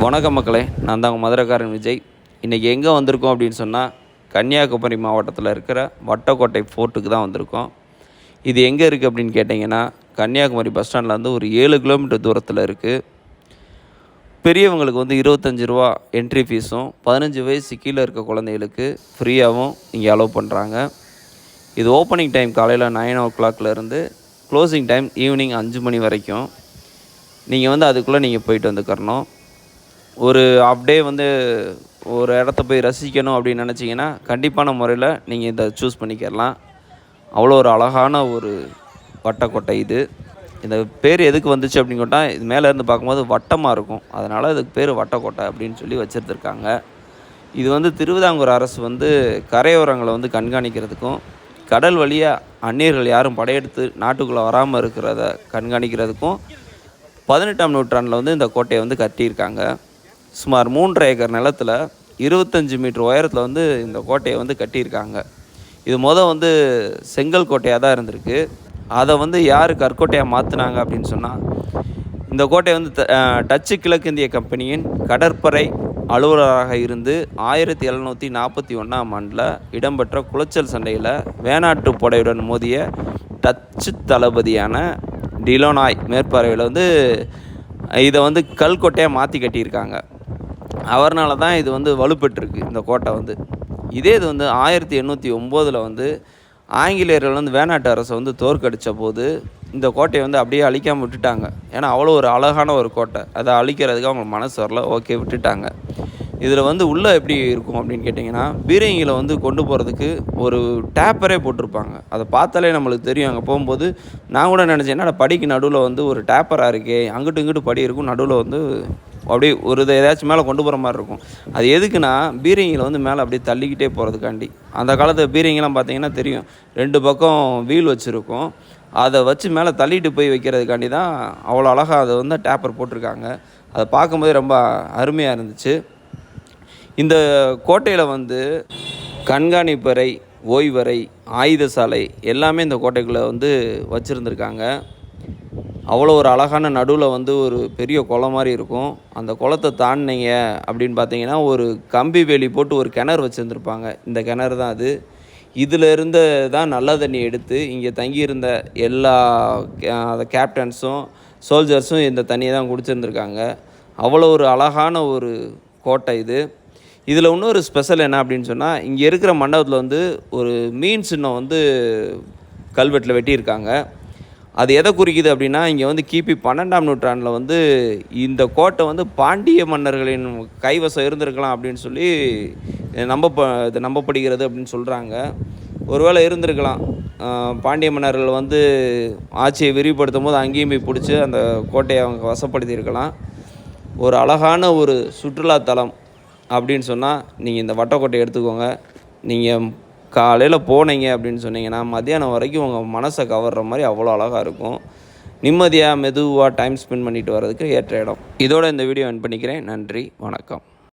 வணக்கம் மக்களே, நான் தான் உங்கள் மதுரைக்காரன் விஜய். இன்றைக்கி எங்கே வந்திருக்கோம் அப்படின்னு சொன்னால், கன்னியாகுமரி மாவட்டத்தில் இருக்கிற வட்டக்கோட்டை ஃபோர்ட்டுக்கு தான் வந்திருக்கோம். இது எங்கே இருக்குது அப்படின்னு கேட்டிங்கன்னா, கன்னியாகுமரி பஸ் ஸ்டாண்ட்லேருந்து ஒரு 7 கிலோமீட்டர் தூரத்தில் இருக்குது. பெரியவங்களுக்கு வந்து 25 ரூபா என்ட்ரி ஃபீஸும் 15 வயசு கீழே இருக்க குழந்தைகளுக்கு ஃப்ரீயாகவும் இங்கே அலோவ் பண்ணுறாங்க. இது ஓப்பனிங் டைம் காலையில் 9 o'clockலேருந்து க்ளோசிங் டைம் ஈவினிங் 5 மணி வரைக்கும். நீங்கள் வந்து அதுக்குள்ளே நீங்கள் போயிட்டு வந்துக்கிறணும். ஒரு டே வந்து ஒரு இடத்த போய் ரசிக்கணும் அப்படின்னு நினச்சிங்கன்னா கண்டிப்பான முறையில் நீங்கள் இதை சூஸ் பண்ணிக்கிறலாம். அவ்வளோ ஒரு அழகான ஒரு வட்டக்கோட்டை இது. இந்த பேர் எதுக்கு வந்துச்சு அப்படின்னு கேட்டால், இது மேலேருந்து பார்க்கும்போது வட்டமாக இருக்கும், அதனால் இதுக்கு பேர் வட்டக்கோட்டை அப்படின்னு சொல்லி வச்சுருந்துருக்காங்க. இது வந்து திருவிதாங்கூர் அரசு வந்து கரையோரங்களை வந்து கண்காணிக்கிறதுக்கும், கடல் வழியாக அந்நியர்கள் யாரும் படையெடுத்து நாட்டுக்குள்ளே வராமல் இருக்கிறத கண்காணிக்கிறதுக்கும் 18ஆம் நூற்றாண்டில் வந்து இந்த கோட்டையை வந்து கட்டியிருக்காங்க. சுமார் 3.5 ஏக்கர் நிலத்தில் 25 மீட்டர் உயரத்தில் வந்து இந்த கோட்டையை வந்து கட்டியிருக்காங்க. இது வந்து செங்கல் கோட்டையாக தான் இருந்திருக்கு. அதை வந்து யார் கற்கோட்டையாக மாற்றினாங்க அப்படின்னு சொன்னால், இந்த கோட்டையை வந்து டச்சு கிழக்கிந்திய கம்பெனியின் கடற்படை அலுவலராக இருந்து 1741ஆம் ஆண்டில் இடம்பெற்ற குளச்சல் சண்டையில் வேணாட்டு படையுடன் மோதிய டச்சு தளபதியான டிலோனாய் மேற்பார்வையில் வந்து இதை வந்து கல்கோட்டையாக மாற்றி கட்டியிருக்காங்க. அவர்னால தான் இது வந்து வலுப்பெற்றிருக்கு இந்த கோட்டை வந்து. இது வந்து 1809 வந்து ஆங்கிலேயர்கள் வந்து வேணாட்டு அரசை வந்து தோற்கடித்த போது இந்த கோட்டையை வந்து அப்படியே அழிக்காமல் விட்டுட்டாங்க. ஏன்னா அவ்வளோ ஒரு அழகான ஒரு கோட்டை, அதை அழிக்கிறதுக்கு அவங்க மனசு வரல, ஓகே விட்டுட்டாங்க. இதில் வந்து உள்ளே எப்படி இருக்கும் அப்படின்னு கேட்டிங்கன்னா, பீரங்கியில் வந்து கொண்டு போகிறதுக்கு ஒரு டேப்பரே போட்டிருப்பாங்க. அதை பார்த்தாலே நம்மளுக்கு தெரியும். அங்கே போகும்போது நான் கூட நினச்சேன், என்னடா படிக்கு நடுவில் வந்து ஒரு டேப்பராக இருக்கே, அங்கிட்டு இங்கிட்டு படி இருக்கும், நடுவில் வந்து அப்படியே ஒரு இதை ஏதாச்சும் மேலே கொண்டு போகிற மாதிரி இருக்கும். அது எதுக்குன்னா, பீரங்கியில் வந்து மேலே அப்படியே தள்ளிக்கிட்டே போகிறதுக்காண்டி. அந்த காலத்தில் பீரங்கிலாம் பார்த்திங்கன்னா தெரியும், 2 பக்கம் வீல் வச்சுருக்கும். அதை வச்சு மேலே தள்ளிட்டு போய் வைக்கிறதுக்காண்டி தான் அவ்வளோ அழகாக அதை வந்து டேப்பர் போட்டிருக்காங்க. அதை பார்க்கும்போது ரொம்ப அருமையாக இருந்துச்சு. இந்த கோட்டையில் வந்து கண்காணிப்பறை, ஓய்வறை, ஆயுதசாலை எல்லாமே இந்த கோட்டைக்குள்ளே வந்து வச்சுருந்துருக்காங்க. அவ்வளோ ஒரு அழகான நடுவில் வந்து ஒரு பெரிய குளம் மாதிரி இருக்கும். அந்த குளத்தை தாண்டினீங்க அப்படின்னு பார்த்தீங்கன்னா, ஒரு கம்பி வேலி போட்டு ஒரு கிணறு வச்சுருந்துருப்பாங்க. இந்த கிணறு தான் அது. இதில் இருந்து தான் நல்ல தண்ணி எடுத்து இங்கே தங்கியிருந்த எல்லா கேப்டன்ஸும் சோல்ஜர்ஸும் இந்த தண்ணியை தான் குடிச்சிருந்துருக்காங்க. அவ்வளோ ஒரு அழகான ஒரு கோட்டை இது. இதில் இன்னொரு ஸ்பெஷல் என்ன அப்படின்னு சொன்னால், இங்கே இருக்கிற மண்டபத்தில் வந்து ஒரு மீன் சின்னம் வந்து கல்வெட்டில் வெட்டியிருக்காங்க. அது எதை குறிக்குது அப்படின்னா, இங்கே வந்து கிபி 12ஆம் நூற்றாண்டில் வந்து இந்த கோட்டை வந்து பாண்டிய மன்னர்களின் கைவசம் இருந்திருக்கலாம் அப்படின்னு சொல்லி நம்பப்படுகிறது அப்படின்னு சொல்கிறாங்க. ஒருவேளை இருந்திருக்கலாம். பாண்டிய மன்னர்கள் வந்து ஆட்சியை விரிவுபடுத்தும் போது அங்கேயும் போய் பிடிச்சி அந்த கோட்டையை அவங்க வசப்படுத்தியிருக்கலாம். ஒரு அழகான ஒரு சுற்றுலாத்தலம் அப்படின்னு சொன்னால் நீங்கள் இந்த வட்டக்கோட்டை எடுத்துக்கோங்க. நீங்கள் காலையில் போனீங்க அப்படின்னு சொன்னீங்கன்னா, மத்தியானம் வரைக்கும் உங்கள் மனசை கவர்ற மாதிரி அவ்வளோ அழகாக இருக்கும். நிம்மதியாக மெதுவாக டைம் ஸ்பெண்ட் பண்ணிட்டு வர்றதுக்கு ஏற்ற இடம். இதோட இந்த வீடியோ எண்ட் பண்ணிக்கிறேன். நன்றி, வணக்கம்.